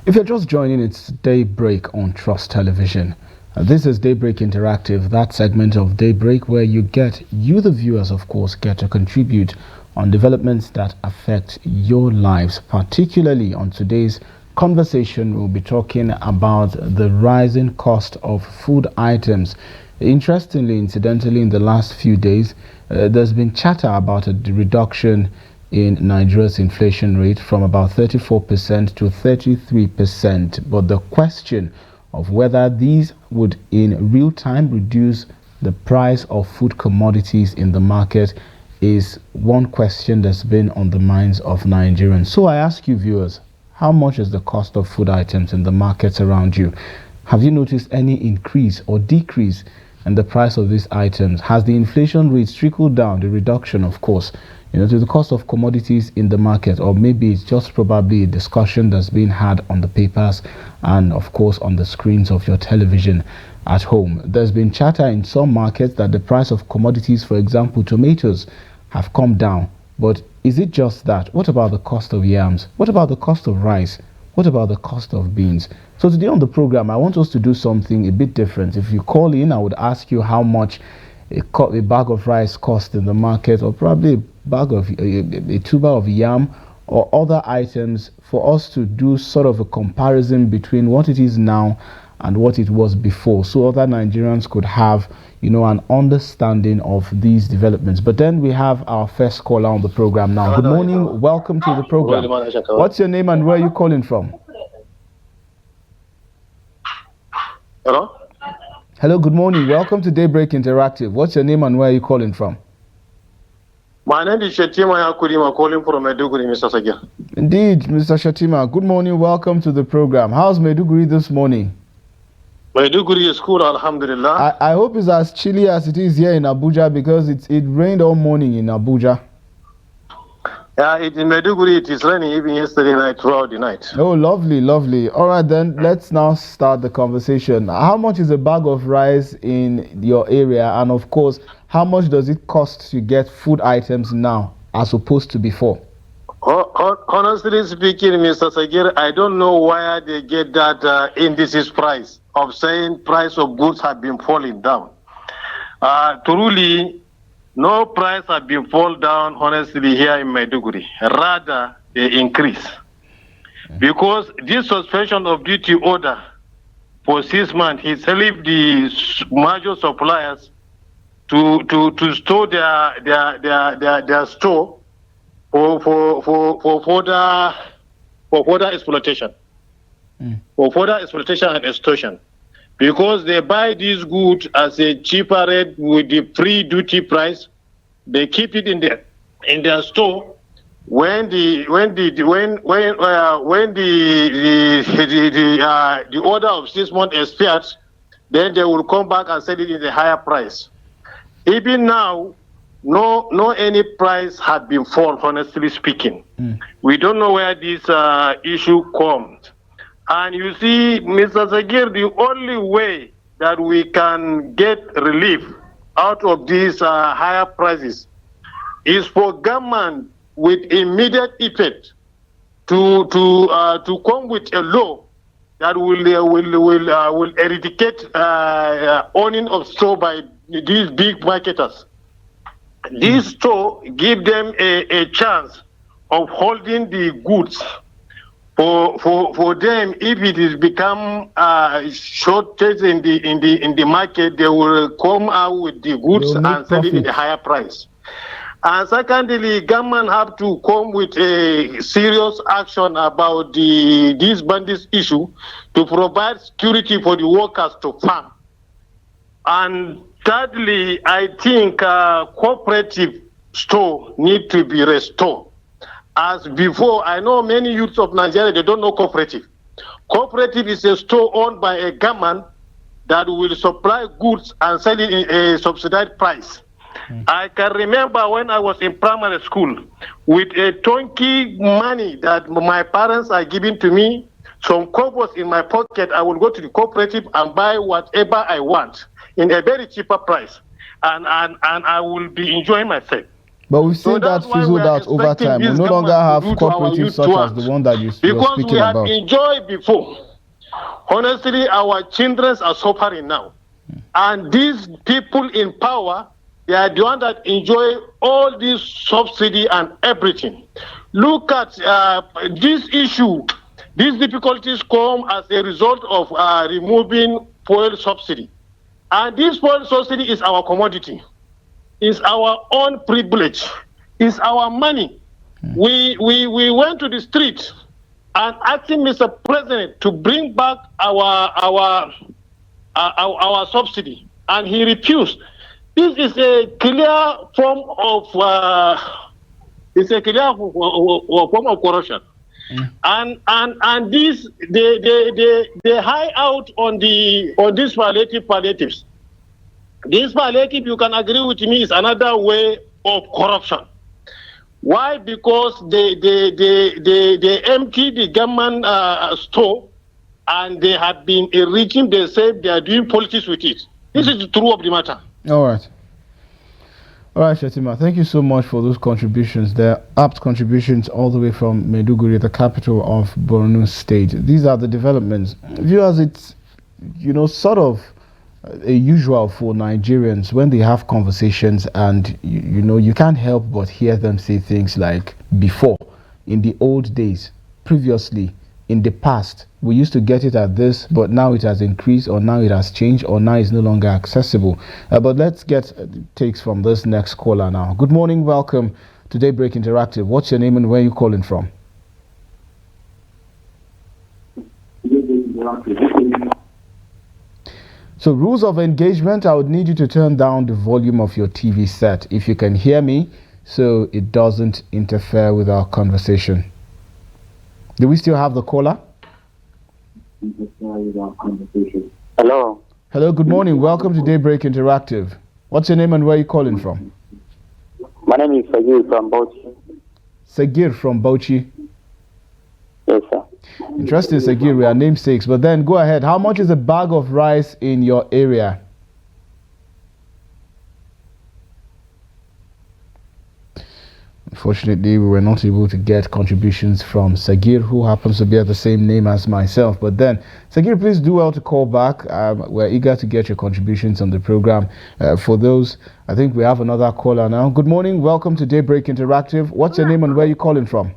If you're just joining, it's Daybreak on Trust Television. This is Daybreak Interactive, that segment of Daybreak where you, the viewers, of course, get to contribute on developments that affect your lives. Particularly on today's conversation, we'll be talking about the rising cost of food items. Interestingly, incidentally, in the last few days, there's been chatter about a reduction in Nigeria's inflation rate from about 34% to 33%. But the question of whether these would in real time reduce the price of food commodities in the market is one question that's been on the minds of Nigerians. So I ask you viewers, how much is the cost of food items in the markets around you? Have you noticed any increase or decrease in the price of these items? Has the inflation rate trickled down, the reduction of course, to the cost of commodities in the market? Or maybe it's just probably a discussion that's being had on the papers and of course on the screens of your television at home. There's been chatter in some markets that the price of commodities, for example tomatoes, have come down. But is it just that? What about the cost of yams? What about the cost of rice? What about the cost of beans? So today on the program, I want us to do something a bit different. If you call in, I would ask you how much a bag of rice cost in the market, or probably a tuber of yam or other items, for us to do sort of a comparison between what it is now and what it was before, so other Nigerians could have an understanding of these developments. But then we have our first caller on the program now. Good morning, welcome to the program. What's your name and where are you calling from? Hello, good morning, welcome to Daybreak Interactive. What's your name and where are you calling from? My name is Shatima Yakurima, calling from Maiduguri, Mr. Sagir. Indeed, Mr. Shatima, good morning, welcome to the program. How's Maiduguri this morning? Maiduguri is cool, alhamdulillah. I hope it's as chilly as it is here in Abuja, because it rained all morning in Abuja. Yeah, in Maiduguri it is raining even yesterday night, throughout the night. Oh, lovely, lovely. All right, then let's now start the conversation. How much is a bag of rice in your area? And of course, how much does it cost to get food items now as opposed to before? Honestly speaking, Mr. Sagir, I don't know why they get that indices price of saying price of goods have been falling down. Truly, no price have been fall down, honestly, here in Maiduguri. Rather, they increase. Because this suspension of duty order for 6 months, it helped the major suppliers to store their store for further exploitation. For further exploitation and extortion. Because they buy these goods as a cheaper rate with the free duty price, they keep it in their store. When the order of 6 months expires, then they will come back and sell it in a higher price. Even now, no any price has been fall, honestly speaking. We don't know where this issue comes. And you see, Mr. Sagir, the only way that we can get relief out of these higher prices is for government with immediate effect to come with a law that will eradicate owning of store by these big marketers. This store give them a chance of holding the goods. For them, if it is become shortage in the market, they will come out with the goods and sell it at a higher price. And secondly, government have to come with a serious action about this bandits issue to provide security for the workers to farm. And thirdly, I think cooperative store need to be restored. As before, I know many youths of Nigeria, they don't know cooperative. Cooperative is a store owned by a government that will supply goods and sell it in a subsidized price. I can remember when I was in primary school, with a donkey money that my parents are giving to me, some cobbles in my pocket, I will go to the cooperative and buy whatever I want in a very cheaper price. And I will be enjoying myself. But we've So seen that that's why we fizzled are out over expecting time. We this no longer government have to do to our cooperatives youth such to as the act. one that you're Because speaking we had about. enjoyed before. Honestly, our children are suffering now. And these people in power, they are the ones that enjoy all this subsidy and everything. Look at this issue. These difficulties come as a result of removing fuel subsidy. And this fuel subsidy is our commodity. It's our own privilege. It's our money. We went to the street and asking Mr. President to bring back our subsidy, and he refused. This is a clear form of form of corruption. And this they hide out on these palliatives. This palliative, you can agree with me, is another way of corruption. Why? Because they empty the government store, and they have been enriching themselves. They are doing politics with it. This is the truth of the matter. All right. All right, Shetima, thank you so much for those contributions. They're apt contributions all the way from Maiduguri, the capital of Borno State. These are the developments. Viewers, it's, sort of a usual for Nigerians when they have conversations and, you can't help but hear them say things like, before, in the old days, previously, in the past, we used to get it at this, but now it has increased, or now it has changed, or now it's no longer accessible. But let's get takes from this next caller now. Good morning, welcome to Daybreak Interactive. What's your name and where are you calling from? So, rules of engagement, I would need you to turn down the volume of your TV set if you can hear me, so it doesn't interfere with our conversation. Do we still have the caller? Hello. Hello, good morning. Welcome to Daybreak Interactive. What's your name and where are you calling from? My name is Sagir from Bauchi. Sagir from Bauchi. Yes, sir. Interesting, Sagir. We are namesakes. But then go ahead. How much is a bag of rice in your area? Unfortunately, we were not able to get contributions from Sagir, who happens to bear the same name as myself. But then, Sagir, please do well to call back. We're eager to get your contributions on the program. For those, I think we have another caller now. Good morning. Welcome to Daybreak Interactive. What's your name and where are you calling from?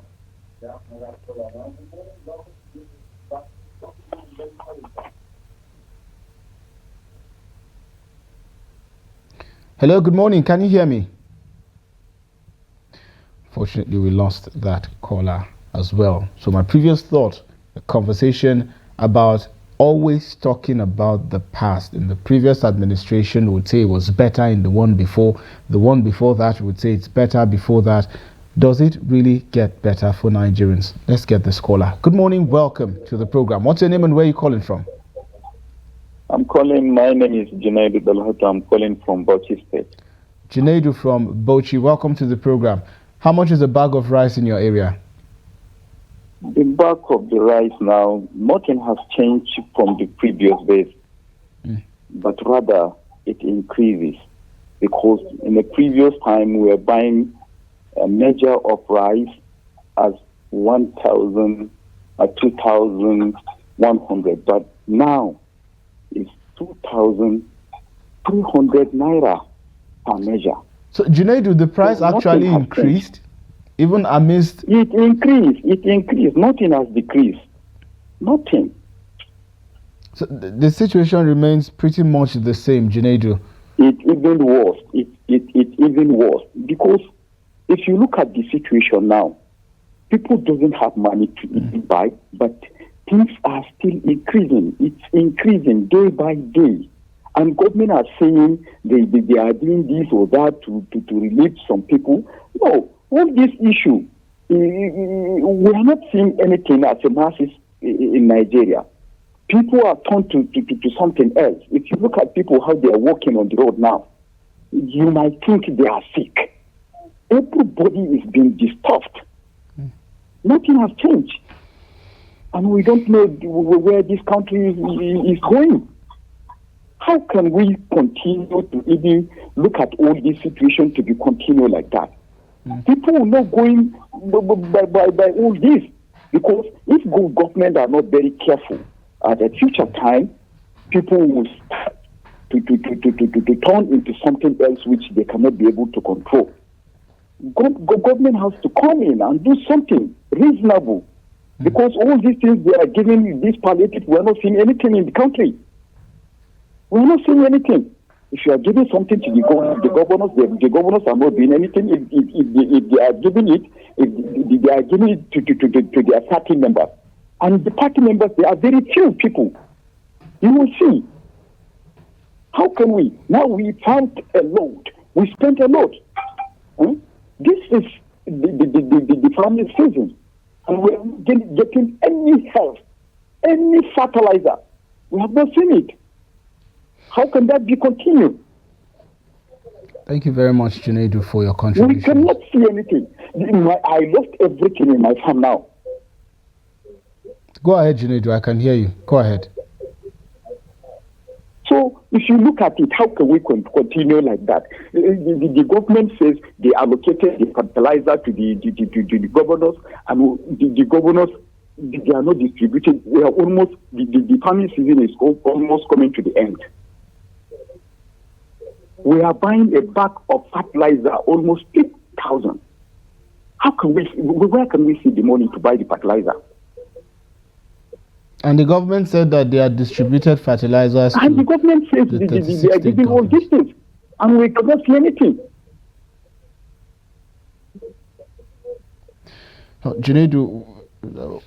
Hello, good morning. Can you hear me? Fortunately, we lost that caller as well. So my previous thought, a conversation about always talking about the past. In the previous administration would say it was better in the one before. The one before that would say it's better before that. Does it really get better for Nigerians? Let's get this caller. Good morning. Welcome to the program. What's your name and where are you calling from? My name is Junaidu Dalhata. I'm calling from Bauchi State. Junaidu from Bauchi. Welcome to the program. How much is a bag of rice in your area? The bag of the rice now, nothing has changed from the previous days, but rather it increases, because in the previous time we were buying a measure of rice as 1,000 or 2,100, but now it's 2,300 naira per measure. So, Junaidu, the price actually increased, even amidst... It increased. Nothing has decreased. Nothing. So, the situation remains pretty much the same, Junaidu. It even worse. It even worse. Because if you look at the situation now, people doesn't have money to buy, but things are still increasing. It's increasing day by day. And government are saying they are doing this or that to relieve some people. No, all this issue, we are not seeing anything as a masses in Nigeria. People are turned to something else. If you look at people, how they are walking on the road now, you might think they are sick. Everybody is being disturbed. Nothing has changed. And we don't know where this country is going. How can we continue to even look at all this situation to be continued like that? People will not going by all this, because if government are not very careful, at a future time, people will start to turn into something else which they cannot be able to control. Government has to come in and do something reasonable, because all these things they are giving, this palliative, we are not seeing anything in the country. We are not seeing anything. If you are giving something to the governors, the governors are not doing anything. If they are giving it, if they are giving it to their party members, and the party members, they are very few people. You will see. How can we? Now we found a lot. We spent a lot. This is the farming season, and we are not getting any help, any fertilizer. We have not seen it. How can that be continued? Thank you very much, Junaidu, for your contribution. We cannot see anything. I lost everything in my farm now. Go ahead, Junaidu. I can hear you. Go ahead. So, if you look at it, how can we continue like that? The government says they allocated the fertilizer to the governors, and the governors, they are not distributing. We are almost, the farming season is almost coming to the end. We are buying a bag of fertilizer almost 8,000. Where can we see the money to buy the fertilizer? And the government said that they are distributed fertilizers. And the government says they are giving all these things, and we cannot see anything. Junaidu,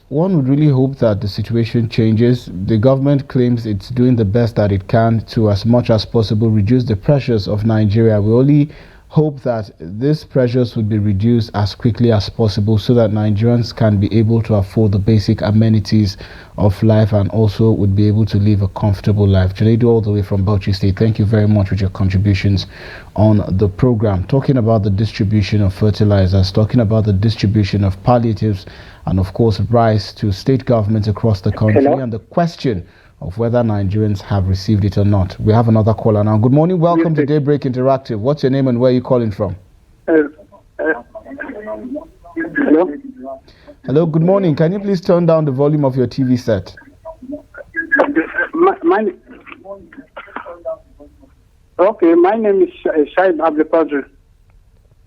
one would really hope that the situation changes. The government claims it's doing the best that it can to, as much as possible, reduce the pressures of Nigeria. We only hope that these pressures would be reduced as quickly as possible, so that Nigerians can be able to afford the basic amenities of life and also would be able to live a comfortable life. Junaidu, all the way from Bauchi State, thank you very much for your contributions on the program, talking about the distribution of fertilizers, talking about the distribution of palliatives, and of course rice to state governments across the country. Hello? And the question of whether Nigerians have received it or not. We have another caller now. Good morning, welcome to Daybreak Interactive. What's your name and where are you calling from? Hello? Hello, good morning. Can you please turn down the volume of your TV set? My name is Shaib Abdul Qadir.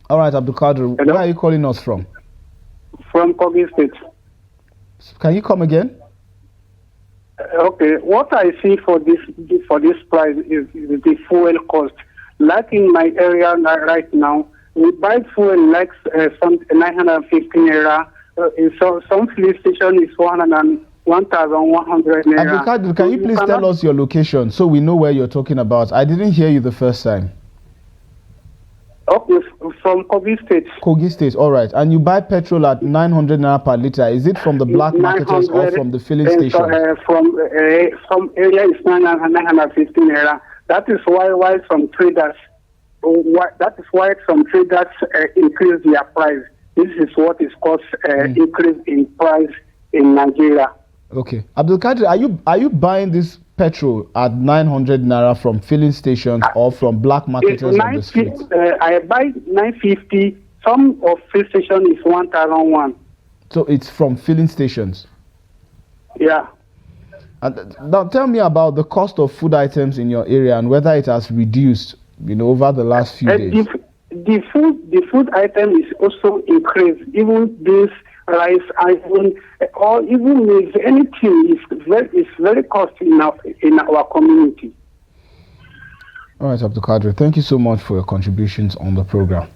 All right, Abdul Qadir, where are you calling us from? From Kogi State. Can you come again? Okay, what I see for this price is the fuel cost. Like in my area right now, we buy fuel like some 950 naira. In some fuel station is 1,100 naira. Abdul Qadir, can you please tell us your location so we know where you're talking about? I didn't hear you the first time. Okay, from Kogi State. Kogi State, all right. And you buy petrol at 900 naira per liter. Is it from the black marketers or from the filling station? From some area is 950 naira. That is why some traders increase their price. This is what is caused increase in price in Nigeria. Okay, Abdul Qadir, are you buying this petrol at 900 naira from filling stations or from black marketers on the streets? I buy 950. Some of fill station is 1,001. So it's from filling stations. Yeah. And now tell me about the cost of food items in your area and whether it has reduced, over the last few days. The food item is also increased. Even this rice, or even with anything, is very costly in our community. All right, Abdul Qadir, thank you so much for your contributions on the program.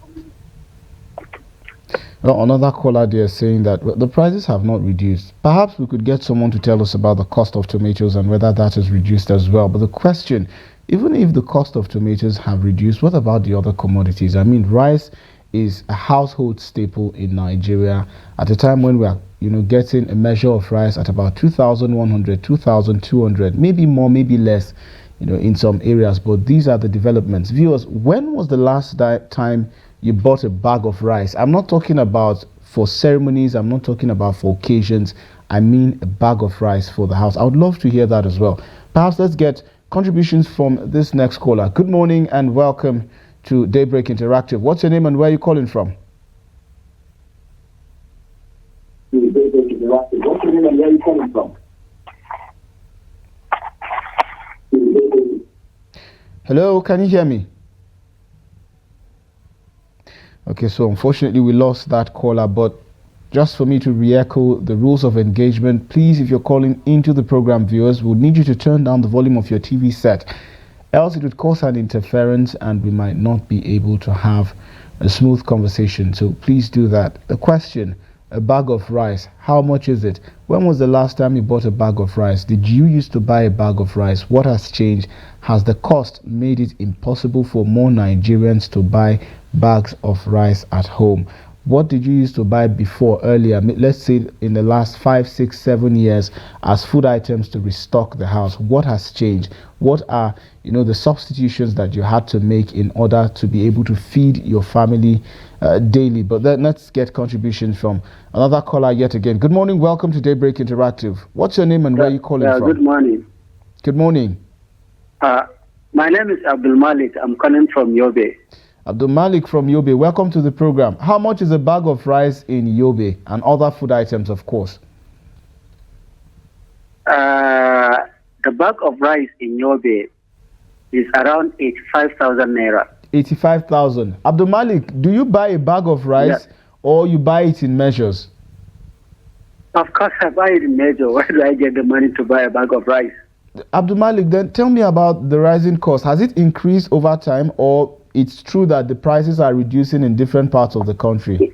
Now, another caller there saying that the prices have not reduced. Perhaps we could get someone to tell us about the cost of tomatoes and whether that has reduced as well. But the question, even if the cost of tomatoes have reduced, what about the other commodities? I mean, rice is a household staple in Nigeria at a time when we are, getting a measure of rice at about 2,100, 2,200, maybe more, maybe less, in some areas. But these are the developments. Viewers, when was the last time you bought a bag of rice? I'm not talking about for ceremonies. I'm not talking about for occasions. I mean a bag of rice for the house. I would love to hear that as well. Perhaps let's get contributions from this next caller. Good morning and welcome to Daybreak Interactive. What's your name and where are you calling from? Interactive. What's your name and where are you calling from? Hello, can you hear me? Okay, so unfortunately we lost that caller, but just for me to re-echo the rules of engagement, please, if you're calling into the program, viewers, we'll need you to turn down the volume of your TV set, else it would cause an interference and we might not be able to have a smooth conversation. So please do that. The question: a bag of rice, how much is it? When was the last time you bought a bag of rice? Did you used to buy a bag of rice? What has changed? Has the cost made it impossible for more Nigerians to buy bags of rice at home? What did you used to buy before, earlier, let's say in the last 5, 6, 7 years, as food items to restock the house? What has changed? What are the substitutions that you had to make in order to be able to feed your family daily? But then let's get contributions from another caller yet again. Good morning, welcome to Daybreak Interactive. What's your name and where are you calling from? Good morning. Good morning. My name is Abdul Malik. I'm calling from Yobe. Abdul Malik from Yobe, welcome to the program. How much is a bag of rice in Yobe and other food items, of course? The bag of rice in Yobe is around 85,000 naira. 85,000. Abdul Malik, do you buy a bag of rice or you buy it in measures? Of course, I buy it in measure. Where do I get the money to buy a bag of rice? Abdul Malik, then tell me about the rising cost. Has it increased over time, or it's true that the prices are reducing in different parts of the country?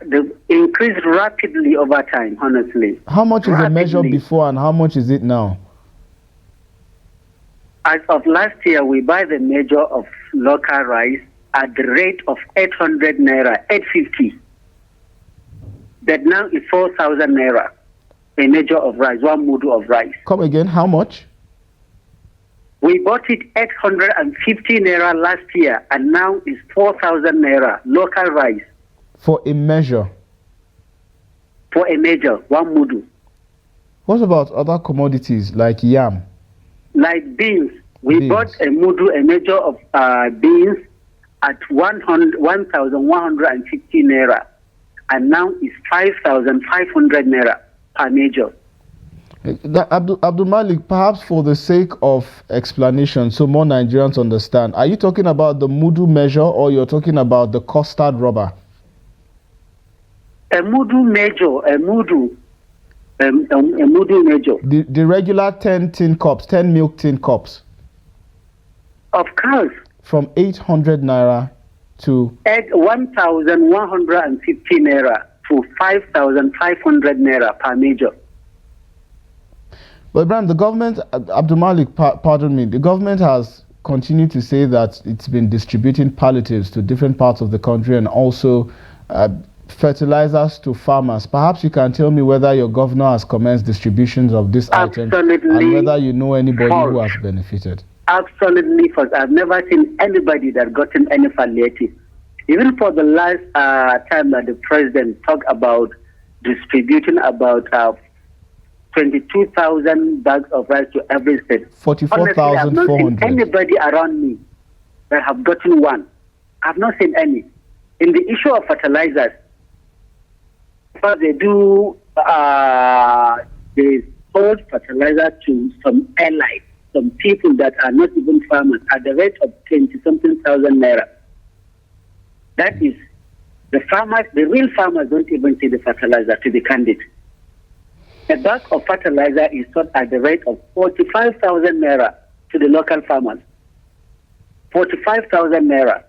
They increased rapidly over time, honestly. How much is the measure before and how much is it now? As of last year, we buy the measure of local rice at the rate of 800 naira, 850. That now is 4,000 naira, a measure of rice, one mudu of rice. Come again, how much? We bought it 850 naira last year, and now it's 4,000 naira, local rice. For a measure? For a measure, one mudu. What about other commodities like yam? Like beans. We bought a mudu, a measure of beans at 1,150 naira, and now it's 5,500 naira per measure. Abdul Malik, perhaps for the sake of explanation, so more Nigerians understand, are you talking about the mudu measure or you're talking about the custard rubber? A mudu measure, a mudu measure. The regular 10 tin cups, 10 milk tin cups. Of course. From 800 naira to 1,150 naira to 5,500 naira per measure. But Ibrahim, the government, Abdul Malik, pardon me, the government has continued to say that it's been distributing palliatives to different parts of the country and also fertilizers to farmers. Perhaps you can tell me whether your governor has commenced distributions of this item and whether you know anybody who has benefited. Absolutely false. I've never seen anybody that gotten any palliative. Even for the last time that the president talked about distributing about 22,000 bags of rice to every state. 44,400. I've not seen anybody around me that have gotten one. I've not seen any. In the issue of fertilizers, because they do, they sold fertilizer to some allies, some people that are not even farmers, at the rate of 20-something thousand naira. That is, the farmers, the real farmers don't even see the fertilizer, to be candid. A bag of fertilizer is sold at the rate of 45,000 naira to the local farmers. 45,000 naira.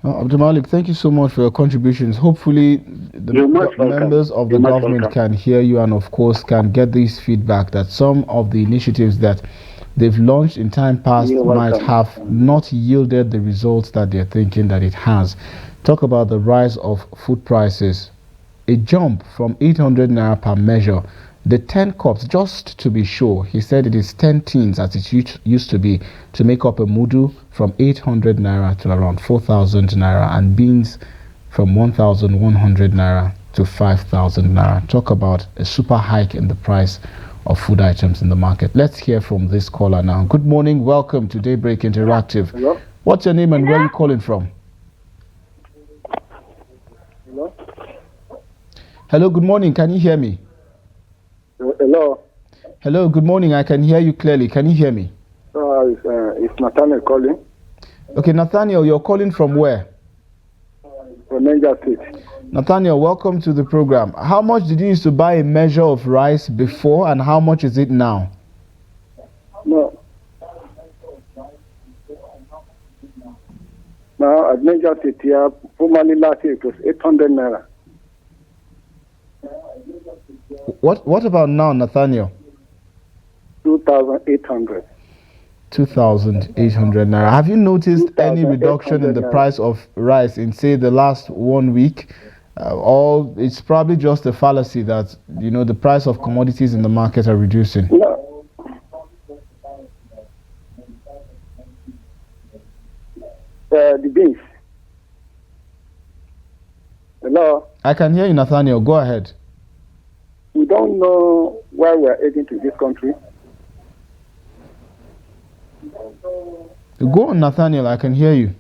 Abdul Malik, thank you so much for your contributions. Hopefully, the members of the government can hear you and, of course, can get this feedback that some of the initiatives that they've launched in time past might have not yielded the results that they're thinking that it has. Talk about the rise of food prices. A jump from 800 naira per measure. The 10 cups, just to be sure, he said it is 10 tins as it used to be, to make up a mudu, from 800 naira to around 4,000 naira, and beans from 1,100 naira to 5,000 naira. Talk about a super hike in the price of food items in the market. Let's hear from this caller now. Good morning, welcome to Daybreak Interactive. Hello? What's your name and where are you calling from? Hello? Hello, good morning. Can you hear me? Hello. Hello, good morning. I can hear you clearly. Can you hear me? It's Nathaniel calling. Okay, Nathaniel, you're calling from where? From Niger State. Nathaniel, welcome to the program. How much did you used to buy a measure of rice before, and how much is it now? No. Now at Niger State here, formerly last year it was 800 naira. What about now, Nathaniel? 2,800. 2,800 naira. Have you noticed any reduction in the naira. price of rice in, say, the last 1 week? Or it's probably just a fallacy that, the price of commodities in the market are reducing? No. The beans. Hello. I can hear you, Nathaniel. Go ahead. We don't know why we are heading to this country. Go on, Nathaniel. I can hear you.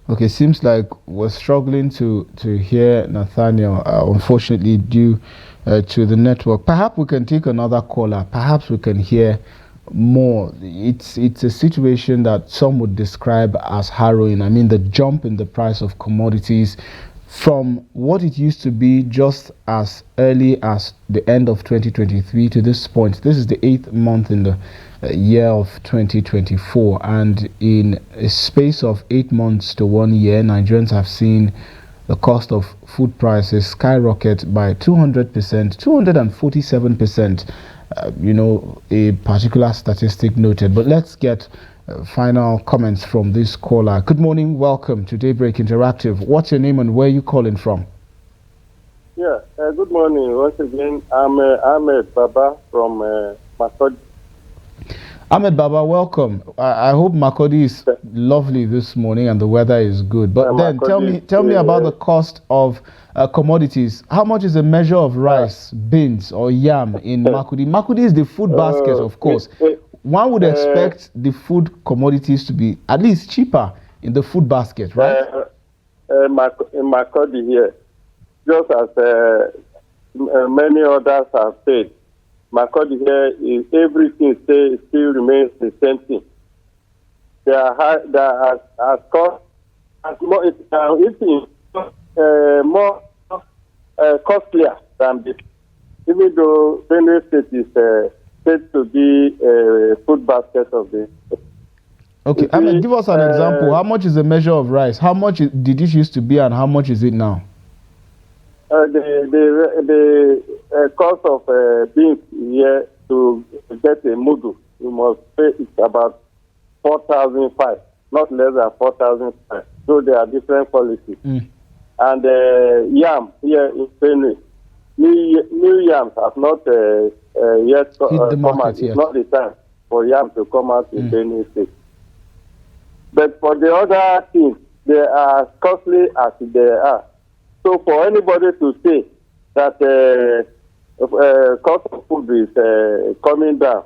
Okay, seems like we're struggling to hear Nathaniel, unfortunately, due to the network. Perhaps we can take another caller. Perhaps we can hear more. It's a situation that some would describe as harrowing. I mean, the jump in the price of commodities from what it used to be just as early as the end of 2023 to this point. This is the 8th month in the year of 2024, and in a space of 8 months to 1 year, Nigerians have seen the cost of food prices skyrocket by 200%, 247%. A particular statistic noted. But let's get final comments from this caller. Good morning, welcome to Daybreak Interactive. What's your name and where are you calling from? Yeah, good morning once again. I'm Ahmed Baba from Makodi. Ahmed Baba, welcome. I hope Makodi is lovely this morning and the weather is good. But then tell me about the cost of commodities. How much is a measure of rice, beans, or yam in Makodi? Makodi is the food basket, of course. One would expect the food commodities to be at least cheaper in the food basket, right? In Makodi here, just as many others have said, Makodi here is everything still remains the same thing. They are as cost as more more costlier than this. Even though Benue State is said to be a food basket of the. Okay, I mean, give us an example. How much is a measure of rice? How much did it used to be, and how much is it now? The cost of beans here to get a mudu, you must pay it about 4,500, not less than 4,500. So there are different policies. And yam here in Benue, new yams have not yet come out. It's not the time for yam to come out in Benue State. But for the other things, they are as costly as they are. So for anybody to say that cost of food is coming down,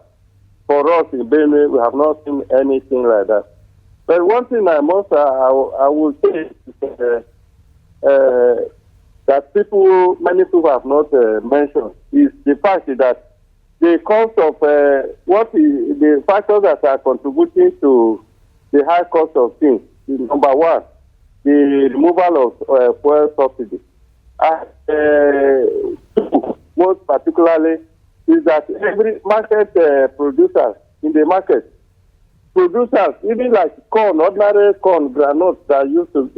for us in Benue, we have not seen anything like that. But one thing I will say is that many people have not mentioned is the fact that the cost of the factors that are contributing to the high cost of things is number one, the removal of fuel subsidy. Most particularly is that every market producer in the market, producers, even like corn, ordinary corn, granules that used to,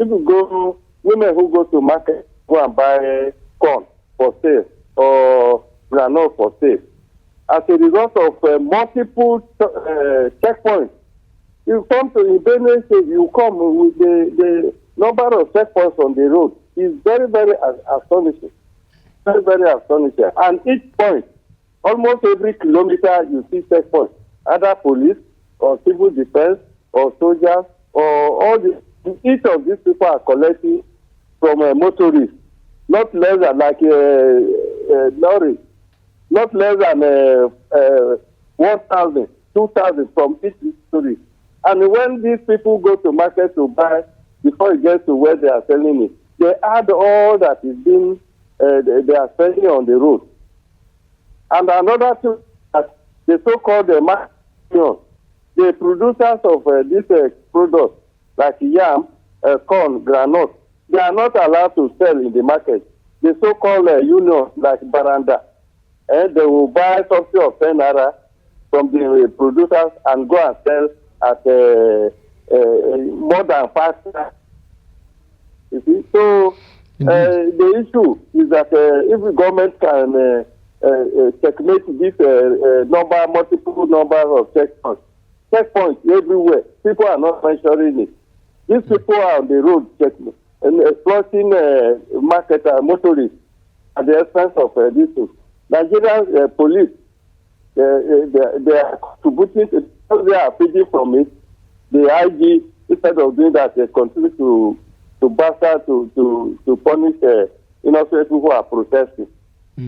women who go to market go and buy corn for sale or granule for sale. As a result of multiple checkpoints, you come to Benue State, you come with the number of checkpoints on the road is very, very astonishing. Very, very astonishing. And each point, almost every kilometer, you see checkpoints. Either police or civil defense or soldiers or all these. Each of these people are collecting from motorists, not less than like lorry, not less than 1,000, 2,000 from each motorist. And when these people go to market to buy, before it gets to where they are selling it. They add all that is being they are spending on the road. And another thing, that the so-called market, the producers of these products like yam, corn, granite, they are not allowed to sell in the market. The so-called union like Baranda, and they will buy something of 10 naira from the producers and go and sell at more than 5 naira. You see, so the issue is that if the government can checkmate this multiple numbers of checkpoints everywhere, people are not mentioning it. These people are on the road checking and exploiting motorists at the expense of these things. Nigerian police, they are contributing because they are feeding from it. The IG, instead of doing that, they continue to bastard to punish innocent people who are protesting.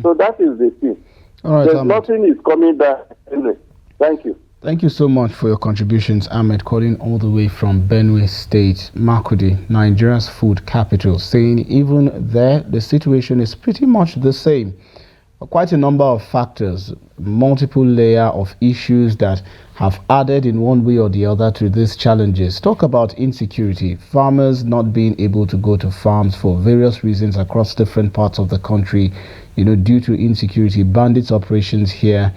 So that is the thing. All right, there's nothing is coming back anyway. Thank you. Thank you so much for your contributions, Ahmed, calling all the way from Benue State, Makurdi, Nigeria's food capital, saying even there the situation is pretty much the same. Quite a number of factors, multiple layer of issues that have added in one way or the other to these challenges. Talk about insecurity, farmers not being able to go to farms for various reasons across different parts of the country, due to insecurity, bandits operations here,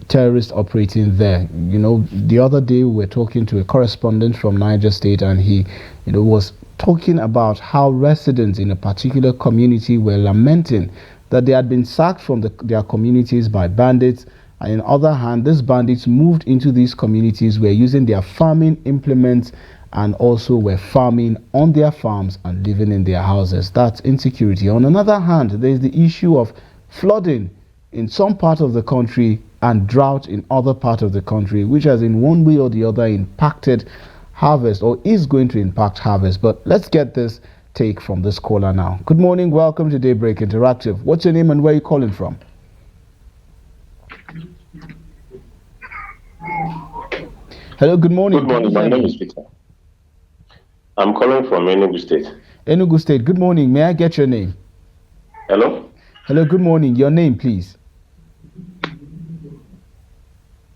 terrorists operating there. The other day we were talking to a correspondent from Niger State, and he, was talking about how residents in a particular community were lamenting that they had been sacked from their communities by bandits, and on the other hand, these bandits moved into these communities, were using their farming implements and also were farming on their farms and living in their houses. That's insecurity. On another hand, there's the issue of flooding in some part of the country and drought in other part of the country, which has in one way or the other impacted harvest or is going to impact harvest. But let's get this take from this caller now. Good morning, welcome to Daybreak Interactive. What's your name and where are you calling from? Hello, good morning. Good morning, my name is Peter. I'm calling from Enugu State. Enugu State, good morning. May I get your name? Hello? Hello, good morning. Your name, please.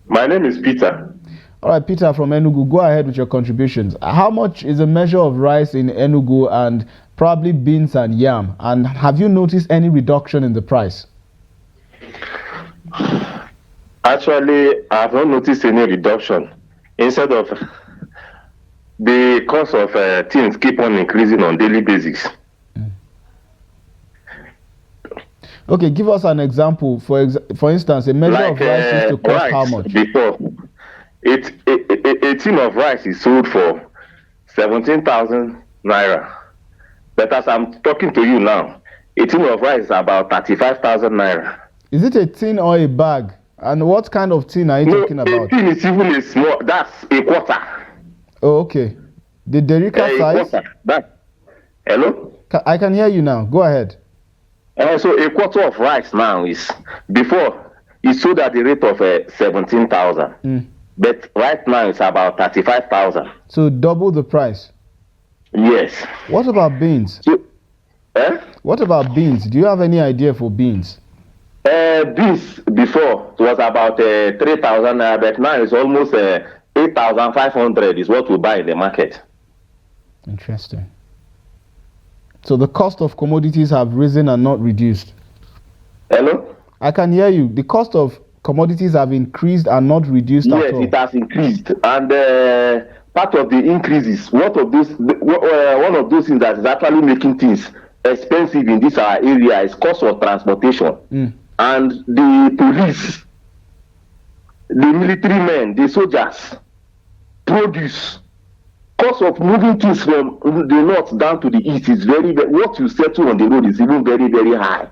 My name is Peter. All right, Peter from Enugu, go ahead with your contributions. How much is a measure of rice in Enugu and probably beans and yam? And have you noticed any reduction in the price? Actually, I have not noticed any reduction. Instead of the cost of things keep on increasing on daily basis. Okay, give us an example. For instance, a measure of rice used to cost how much? Before, a tin of rice is sold for 17,000 naira. But as I'm talking to you now, a tin of rice is about 35,000 naira. Is it a tin or a bag? And what kind of tin are you talking about? A tin is even a small, that's a quarter. Oh, okay. The Derica size? Quarter. Hello? I can hear you now. Go ahead. So a quarter of rice now is, before, it's sold at the rate of 17,000. But right now it's about 35,000. So double the price? Yes. What about beans? What about beans? Do you have any idea for beans? Beans before it was about 3,000, but now it's almost 8,500 is what we buy in the market. Interesting. So the cost of commodities have risen and not reduced. Hello? I can hear you. The cost of commodities have increased and not reduced at all. Yes, it has increased. And part of the increase is one of those things that is actually making things expensive in this our area is cost of transportation. And the police, the military men, the soldiers, produce. Cost of moving things from the north down to the east is very, what you settle on the road is even very, very high.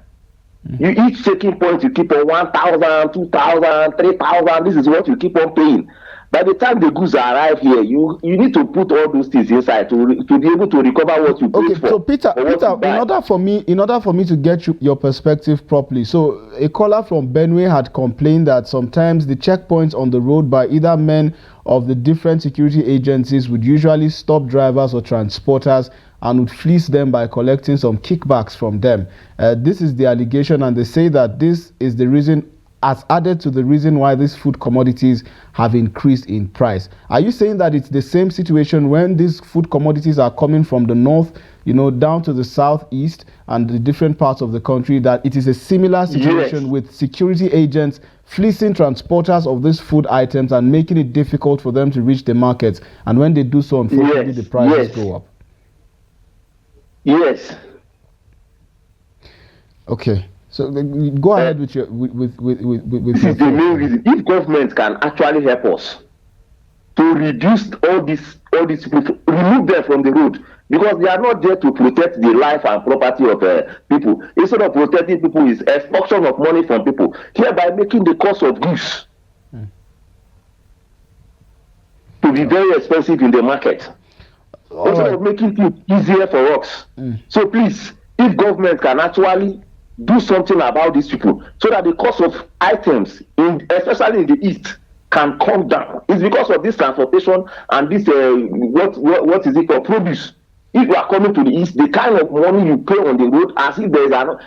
You each checking point, you keep on 1,000, 2,000, 3,000. This is what you keep on paying. By the time the goods arrive here, you need to put all those things inside to be able to recover what you paid for. So Peter, in order for me to get your perspective properly, so a caller from Benue had complained that sometimes the checkpoints on the road by either men of the different security agencies would usually stop drivers or transporters and would fleece them by collecting some kickbacks from them. This is the allegation, and they say that this is the reason, as added to the reason why these food commodities have increased in price. Are you saying that it's the same situation when these food commodities are coming from the north, down to the southeast and the different parts of the country, that it is a similar situation with security agents fleecing transporters of these food items and making it difficult for them to reach the markets, and when they do so, unfortunately, the prices go up? Yes. Okay. So go ahead with your with this is the main reason. If government can actually help us to reduce all these people, remove them from the road, because they are not there to protect the life and property of people. Instead of protecting people, is extortion of money from people, hereby making the cost of goods to be very expensive in the market. Instead of making things easier for us. So please, if government can actually do something about these people, so that the cost of items, especially in the east, can come down. It's because of this transportation and this what is it called, produce. If you are coming to the east, the kind of money you pay on the road, as if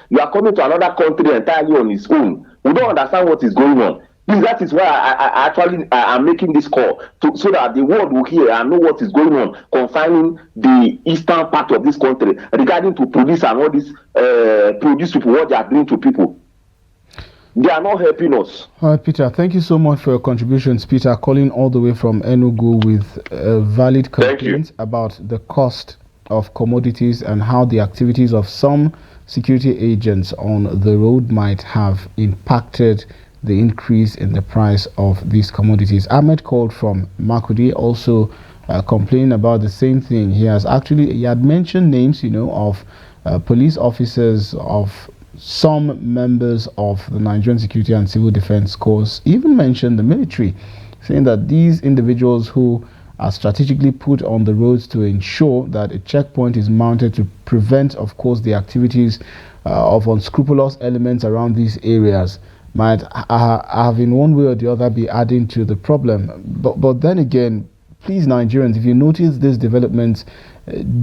you are coming to another country entirely on its own. We don't understand what is going on. That is why I actually am making this call, so that the world will hear and know what is going on concerning the eastern part of this country regarding to police and all these produce people, what they are doing to people. They are not helping us. All right, Peter, thank you so much for your contributions. Peter, calling all the way from Enugu with valid complaints about the cost of commodities and how the activities of some security agents on the road might have impacted the increase in the price of these commodities. Ahmed called from Makudi, also complaining about the same thing. He had mentioned names, of police officers, of some members of the Nigerian Security and Civil Defense Corps, even mentioned the military, saying that these individuals who are strategically put on the roads to ensure that a checkpoint is mounted to prevent, of course, the activities of unscrupulous elements around these areas, might have in one way or the other be adding to the problem. But then again, please, Nigerians, if you notice these developments,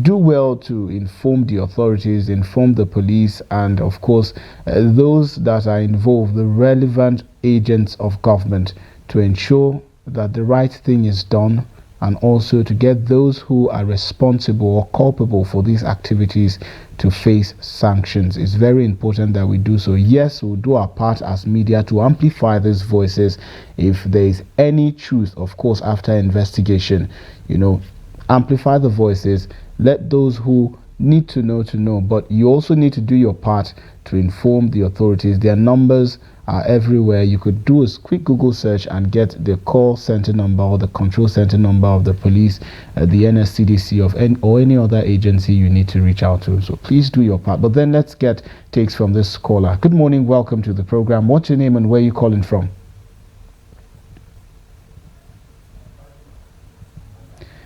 do well to inform the authorities, inform the police, and of course those that are involved, the relevant agents of government, to ensure that the right thing is done, and also to get those who are responsible or culpable for these activities to face sanctions. It's very important that we do so. Yes, we'll do our part as media to amplify these voices. If there is any truth, of course, after investigation, amplify the voices. Let those who need to know, but you also need to do your part to inform the authorities. Their numbers are everywhere. You could do a quick Google search and get the call center number or the control center number of the police, the NSCDC or any other agency you need to reach out to. So please do your part. But then let's get takes from this caller. Good morning, welcome to the program. What's your name and where are you calling from?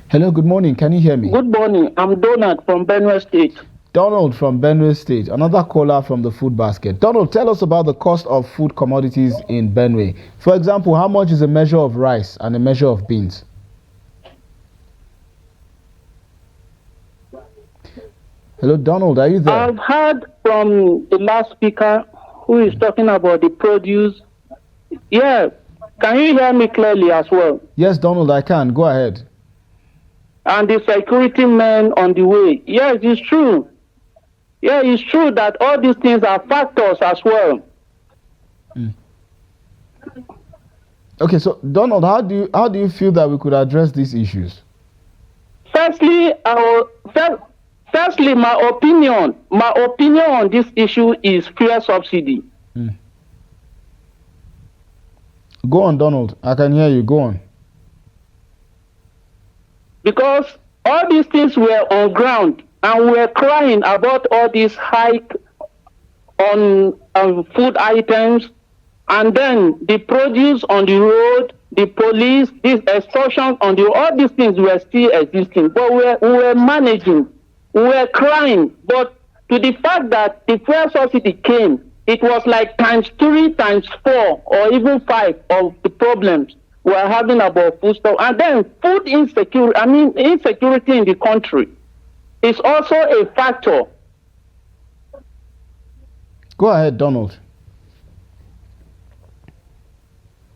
Hello, good morning. Can you hear me? Good morning. I'm Donald from Benue State. Donald from Benue State, another caller from the food basket. Donald, tell us about the cost of food commodities in Benue. For example, how much is a measure of rice and a measure of beans? Hello, Donald, are you there? I've heard from the last speaker who is talking about the produce. Yeah, can you hear me clearly as well? Yes, Donald, I can. Go ahead. And the security men on the way. Yes, it's true. Yeah, it's true that all these things are factors as well. Okay, so Donald, how do you feel that we could address these issues? Firstly, my opinion on this issue is fuel subsidy. Go on, Donald. I can hear you. Go on. Because all these things were on ground, and we were crying about all these hike on food items, and then the produce on the road, the police, these extortions on the road, all these things were still existing, but we were managing, we were crying. But to the fact that the fuel subsidy came, it was like times 3, times 4, or even 5 of the problems we are having about food stuff. And then food insecurity, insecurity in the country is also a factor. Go ahead, Donald.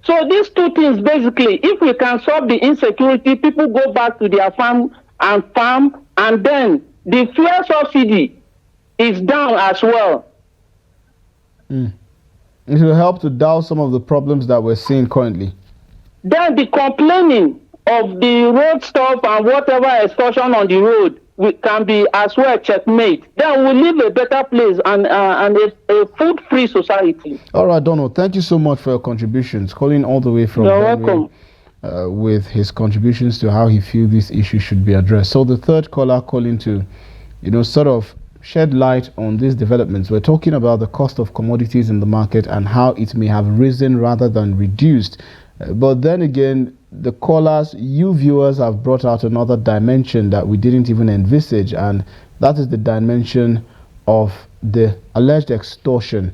So these two things, basically, if we can solve the insecurity, people go back to their farm, and then the fuel subsidy is down as well. It will help to douse some of the problems that we're seeing currently. Then the complaining of the road stuff and whatever extortion on the road can be as well checkmate. Then we'll live a better place and a food-free society. All right, Donald, thank you so much for your contributions. Calling all the way from You're welcome. With his contributions to how he feels this issue should be addressed. So the third caller calling to, sort of shed light on these developments. We're talking about the cost of commodities in the market and how it may have risen rather than reduced. But then again, the callers, you viewers, have brought out another dimension that we didn't even envisage, and that is the dimension of the alleged extortion,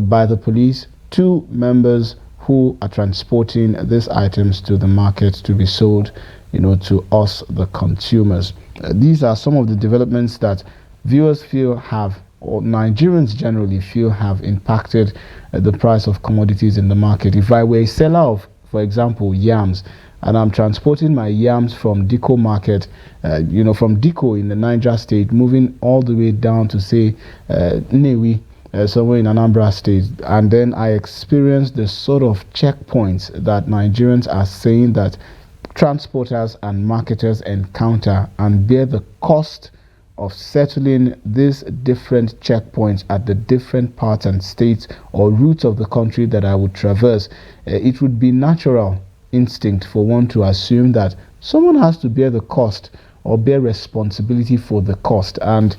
by the police to members who are transporting these items to the market to be sold, to us, the consumers. These are some of the developments that viewers feel have, or Nigerians generally feel have impacted the price of commodities in the market. If I were a seller of, for example, yams, and I'm transporting my yams from Diko market, from Diko in the Niger state, moving all the way down to, say, Newi, somewhere in Anambra state, and then I experience the sort of checkpoints that Nigerians are saying that transporters and marketers encounter and bear the cost of settling these different checkpoints at the different parts and states or routes of the country that I would traverse. It would be natural instinct for one to assume that someone has to bear the cost or bear responsibility for the cost, and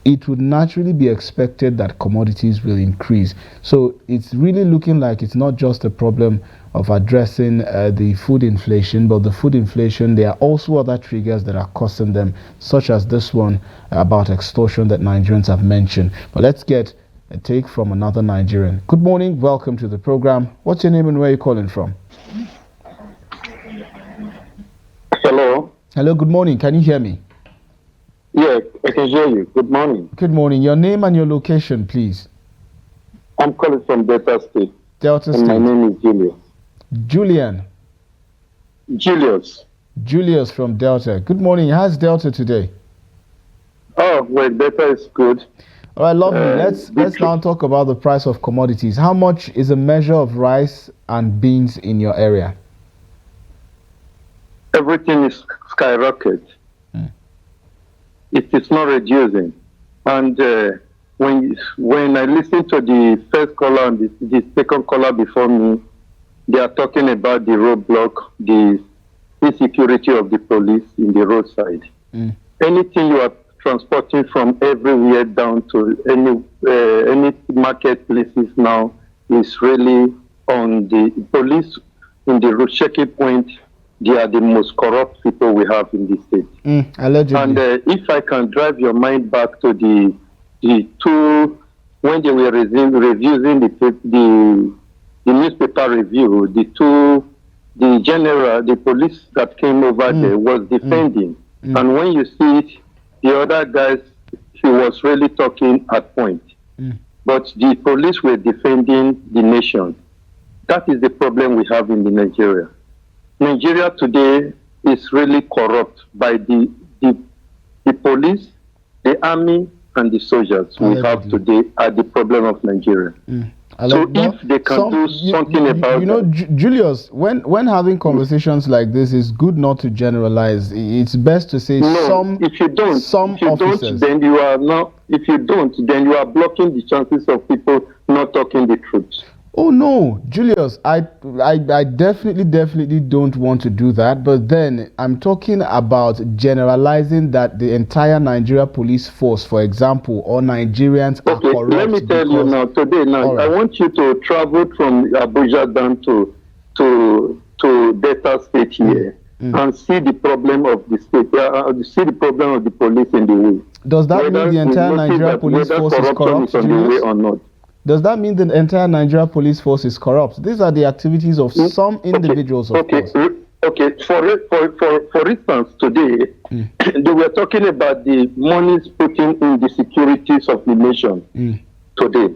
it would naturally be expected that commodities will increase. So it's really looking like it's not just a problem of addressing the food inflation, but the food inflation, there are also other triggers that are causing them, such as this one about extortion that Nigerians have mentioned. But let's get a take from another Nigerian. Good morning, welcome to the program. What's your name and where are you calling from? Hello. Hello, good morning. Can you hear me? Yes, I can hear you. Good morning. Good morning. Your name and your location, please. I'm calling from Delta State. Delta State. And my name is Julius. Julian. Julius from Delta. Good morning. How's Delta today? Oh, well, Delta is good. All right, lovely. Let's now talk about the price of commodities. How much is a measure of rice and beans in your area? Everything is skyrocketed. It is not reducing. And when I listen to the first caller and the second caller before me, they are talking about the roadblock, the insecurity of the police in the roadside. Anything you are transporting from everywhere down to any marketplaces now is really on the police in the road checking point. They are the most corrupt people we have in the state. Allegedly. And if I can drive your mind back to the two, when they were reviewing the newspaper review, the police that came over there was defending. And when you see it, the other guys, he was really talking at point. But the police were defending the nation. That is the problem we have in Nigeria. Nigeria today is really corrupt by the police, the army, and the soldiers we have today are the problem of Nigeria. So if they can do something about that. Julius, when having conversations like this, it's good not to generalize. It's best to say some officers. Then you are not. If you don't, then you are blocking the chances of people not talking the truth. Oh no, Julius, I definitely don't want to do that. But then I'm talking about generalizing that the entire Nigeria police force, for example, or Nigerians are corrupt. Let me tell you now. Today, right. I want you to travel from Abuja down to Delta State here and see the problem of the state. See the problem of the police in the way. Does that mean the entire Nigeria police force is corrupt? Is on the way or not? Does that mean the entire Nigeria police force is corrupt? These are the activities of some individuals, of course. Okay. For instance, today they were talking about the monies put in the securities of the nation. Today,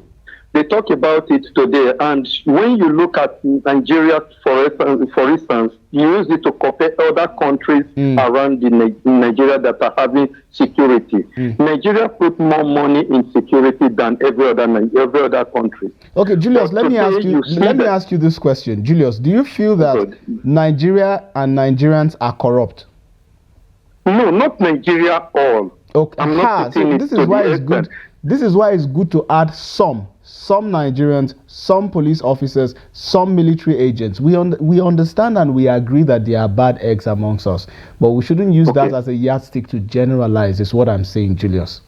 they talk about it today, and when you look at Nigeria, for instance, you use it to compare other countries around Nigeria that are having security. Nigeria put more money in security than every other country. Okay, Julius, let me ask you this question. Julius, do you feel that Nigeria and Nigerians are corrupt? No, not Nigeria all. Okay, so this is why it's good. This is why it's good to add some Nigerians, some police officers, some military agents. We understand and we agree that there are bad eggs amongst us, but we shouldn't use that as a yardstick to generalize, is what I'm saying, Julius.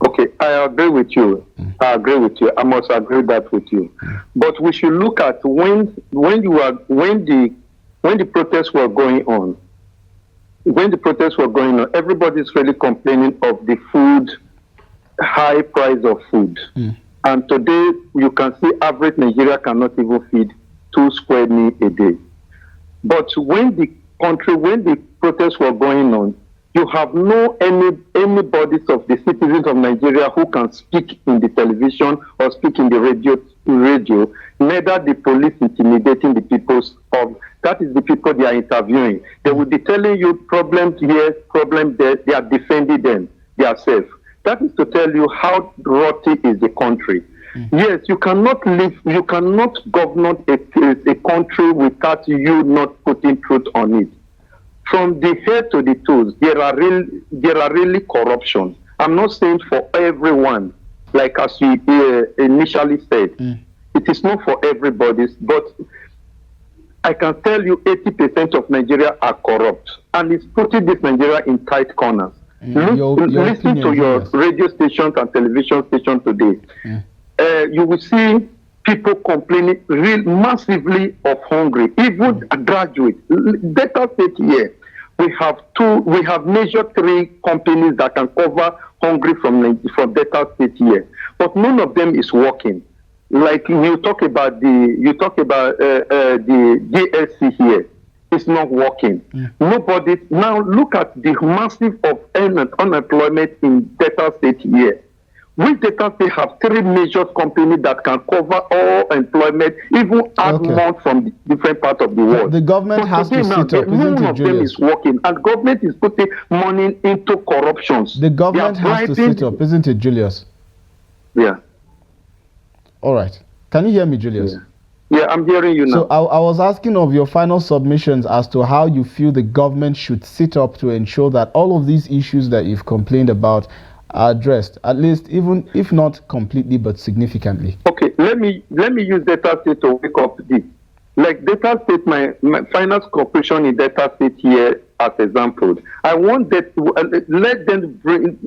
Okay, I agree with you. I agree with you. I must agree that with you. But we should look at when the protests were going on. When the protests were going on, everybody's really complaining of the food, high price of food. And today, you can see average Nigeria cannot even feed 2 square meals a day. But when the protests were going on, you have anybody of the citizens of Nigeria who can speak in the television or speak in the radio, neither the police intimidating the people. That is the people they are interviewing. They will be telling you problems here, problems there. They are defending them. They are safe. That is to tell you how rotten is the country. Yes, you cannot govern a country without you not putting truth on it. From the head to the toes, there are really corruption. I'm not saying for everyone, like as you initially said. It is not for everybody, but I can tell you 80% of Nigeria are corrupt, and it's putting this Nigeria in tight corners. Listen to your radio stations and television stations today. You will see people complaining massively of hunger, even graduates. Delta State here, we have measured 3 companies that can cover hungry from Delta State here, but none of them is working. Like you talk about the DSC here. It's not working. Nobody now look at the massive of unemployment in Delta State here. We Delta State have 3 major companies that can cover all employment, even add more from different parts of the world. The government has to sit up, none of them is working, and government is putting money into corruptions. The government has to sit up, isn't it, Julius? Yeah. All right. Can you hear me, Julius? Yeah, I'm hearing you now. So I was asking of your final submissions as to how you feel the government should sit up to ensure that all of these issues that you've complained about are addressed, at least even if not completely, but significantly. Okay, let me use Delta State to wake up this. Like Delta State, my finance corporation in Delta State here as example. I want that let them bring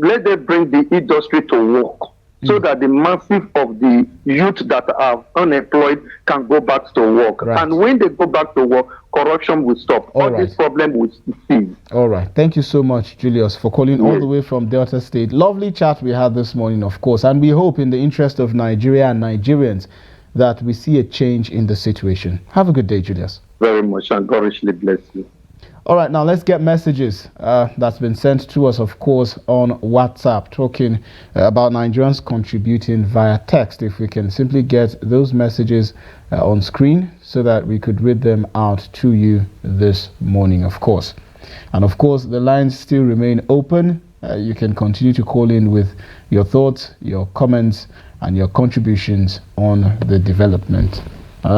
the industry to work. So that the massive of the youth that are unemployed can go back to work. Right. And when they go back to work, corruption will stop. All this problem will cease. All right. Thank you so much, Julius, for calling all the way from Delta State. Lovely chat we had this morning, of course. And we hope in the interest of Nigeria and Nigerians that we see a change in the situation. Have a good day, Julius. Very much, and God richly bless you. All right, now let's get messages that's been sent to us, of course, on WhatsApp, talking about Nigerians contributing via text. If we can simply get those messages on screen so that we could read them out to you this morning, of course. And of course, the lines still remain open. You can continue to call in with your thoughts, your comments, and your contributions on the development.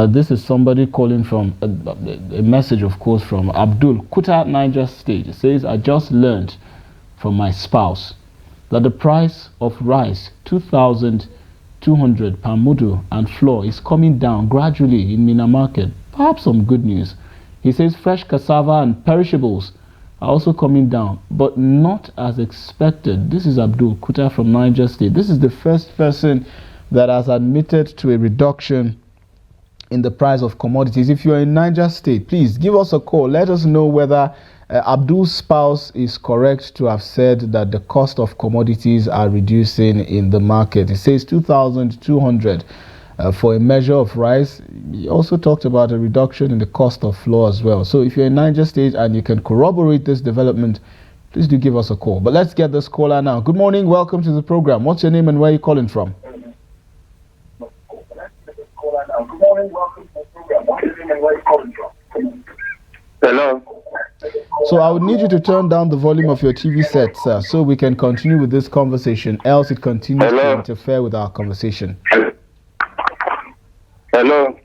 This is somebody calling from a message, of course, from Abdul Kuta, Niger State. It says, I just learned from my spouse that the price of rice, 2,000 200 per model and flour is coming down gradually in Mina Market. Perhaps some good news. He says fresh cassava and perishables are also coming down, but not as expected. This is Abdul Kuta from Niger State. This is the first person that has admitted to a reduction in the price of commodities. If you are in Niger State, please give us a call. Let us know whether Abdul's spouse is correct to have said that the cost of commodities are reducing in the market. It says 2,200 for a measure of rice. He also talked about a reduction in the cost of flour as well. So if you're in Niger State and you can corroborate this development, please do give us a call. But let's get this caller now. Good morning. Welcome to the program. What's your name and where are you calling from? Hello. So I would need you to turn down the volume of your TV set, sir, so we can continue with this conversation, else it continues to interfere with our conversation. Hello.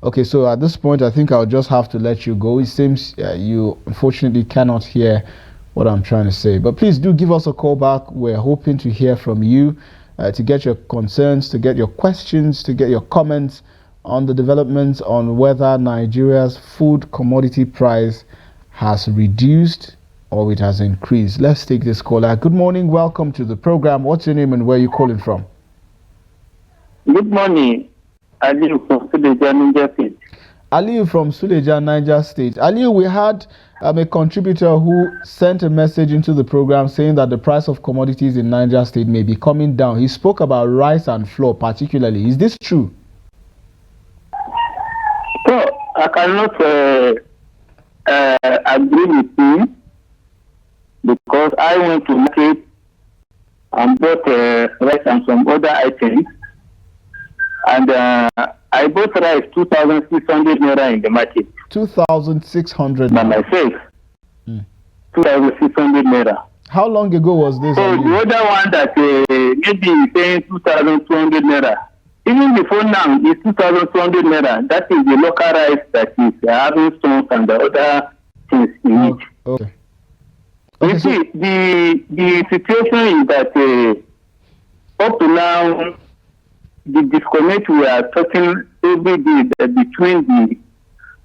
Okay, so at this point, I think I'll just have to let you go. It seems you unfortunately cannot hear what I'm trying to say. But please do give us a call back. We're hoping to hear from you, to get your concerns, to get your questions, to get your comments on the developments on whether Nigeria's food commodity price has reduced or it has increased. Let's take this caller. Good morning. Welcome to the program. What's your name and where are you calling from? Good morning. Aliyu from Suleja, Niger State. Aliyu from Suleja, Niger State. Aliyu, we had a contributor who sent a message into the program saying that the price of commodities in Niger State may be coming down. He spoke about rice and flour particularly. Is this true? So, I cannot agree with him because I went to market and bought rice and some other items. And I bought rice 2,600 naira in the market. 2,600 by myself. 2,600 naira. How long ago was this? So the other one that maybe paying 2,200 naira. Even before now, it's 2,200 naira. That is the local rice that is having stones and the other things in it. Okay. You see, the situation is that up to now, the disconnect we are talking every day between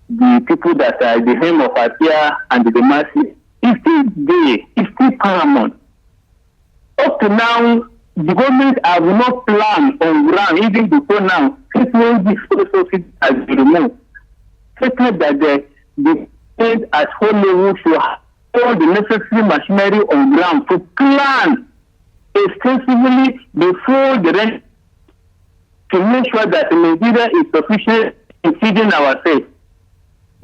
the people that are the helm of Atia and the masses is still there, it's still paramount. Up to now, the government have not planned on ground, even before now, when this resources has been removed. Second, that the state at whole level should have all the necessary machinery on ground to plan extensively before the rest, to make sure that Nigeria is sufficient in feeding ourselves.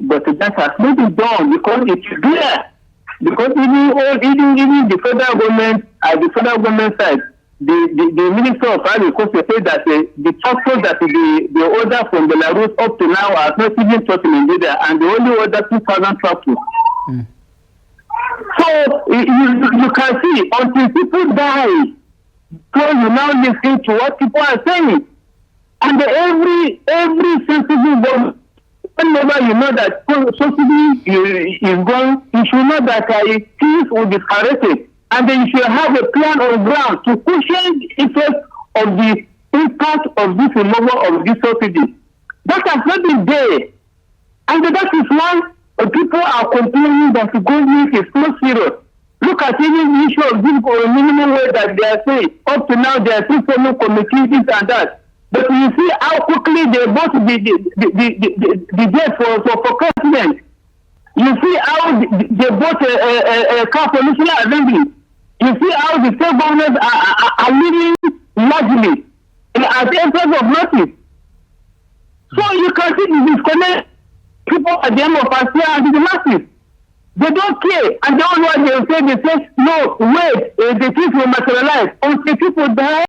But that has not been done because it's there. Because even the federal government, at the federal government side, the Minister of Agriculture said that the tractors that the order from Belarus up to now are not even touched in Nigeria, and they only order 2,000 tractors. So you can see, until people die, so you now listen to what people are saying. And every sensible government, whenever you know that subsidy is gone, you should know that things will be corrected. And then you should have a plan on ground to cushion the effect of the impact of this removal of this subsidy. That has not been there. And that is why people are complaining that the government is not serious. Look at even the issue of this minimum wage that they are saying. Up to now, they are still forming committees and that. But you see how quickly they bought the jet for president. You see how they bought a car for national assembly. You see how the state governments are living largely at the entrance of notice. So you can see the disconnect. People at the end of Asia and the masses. They don't care. And that's why they say, no, wait, the things will materialize. Until people die,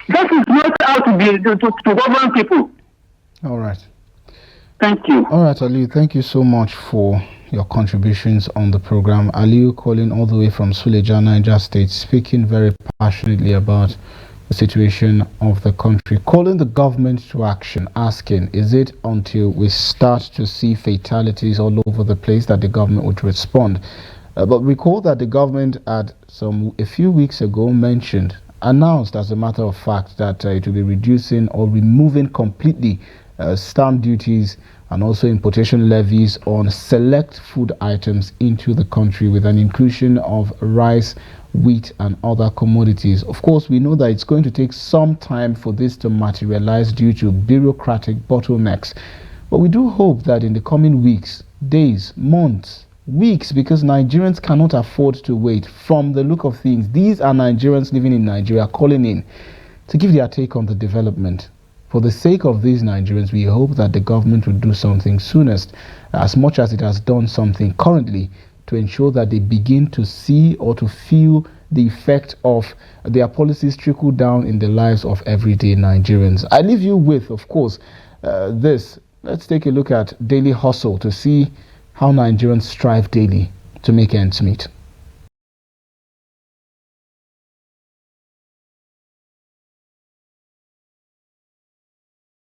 that is not how to govern people. All right. Thank you. All right, Aliyu, thank you so much for your contributions on the program. Aliyu calling all the way from Suleja, Niger State, speaking very passionately about the situation of the country, calling the government to action, asking, is it until we start to see fatalities all over the place that the government would respond? But recall that the government had a few weeks ago mentioned announced, as a matter of fact, that it will be reducing or removing completely stamp duties and also importation levies on select food items into the country, with an inclusion of rice, wheat and other commodities. Of course, we know that it's going to take some time for this to materialize due to bureaucratic bottlenecks, but we do hope that in the coming weeks, days, months, weeks, because Nigerians cannot afford to wait. From the look of things, these are Nigerians living in Nigeria calling in to give their take on the development. For the sake of these Nigerians, we hope that the government will do something soonest, as much as it has done something currently, to ensure that they begin to see or to feel the effect of their policies trickle down in the lives of everyday Nigerians. I leave you with, of course, this. Let's take a look at daily hustle to see how Nigerians strive daily to make ends meet.